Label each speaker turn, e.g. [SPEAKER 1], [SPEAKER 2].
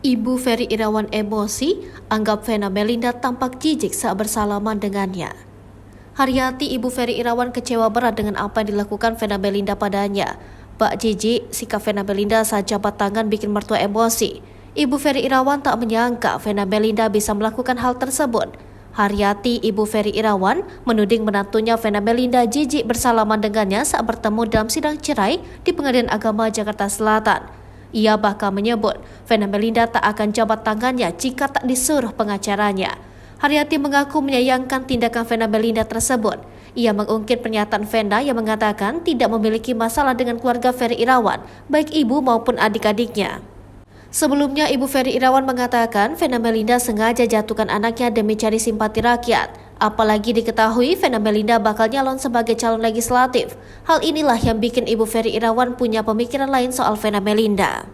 [SPEAKER 1] Ibu Ferry Irawan emosi, anggap Vena Melinda tampak jijik saat bersalaman dengannya. Haryati, Ibu Ferry Irawan kecewa berat dengan apa yang dilakukan Vena Melinda padanya. Bak jijik, sikap Vena Melinda saat jabat tangan bikin mertua emosi. Ibu Ferry Irawan tak menyangka Vena Melinda bisa melakukan hal tersebut. Haryati, Ibu Ferry Irawan, menuding menantunya Vena Melinda jijik bersalaman dengannya saat bertemu dalam sidang cerai di Pengadilan Agama Jakarta Selatan. Ia bahkan menyebut Vena Melinda tak akan jabat tangannya jika tak disuruh pengacaranya. Haryati mengaku menyayangkan tindakan Vena Melinda tersebut. Ia mengungkit pernyataan Vena yang mengatakan tidak memiliki masalah dengan keluarga Ferry Irawan, baik ibu maupun adik-adiknya. Sebelumnya, Ibu Ferry Irawan mengatakan Vena Melinda sengaja jatuhkan anaknya demi cari simpati rakyat. Apalagi diketahui Vena Melinda bakal nyalon sebagai calon legislatif. Hal inilah yang bikin Ibu Ferry Irawan punya pemikiran lain soal Vena Melinda.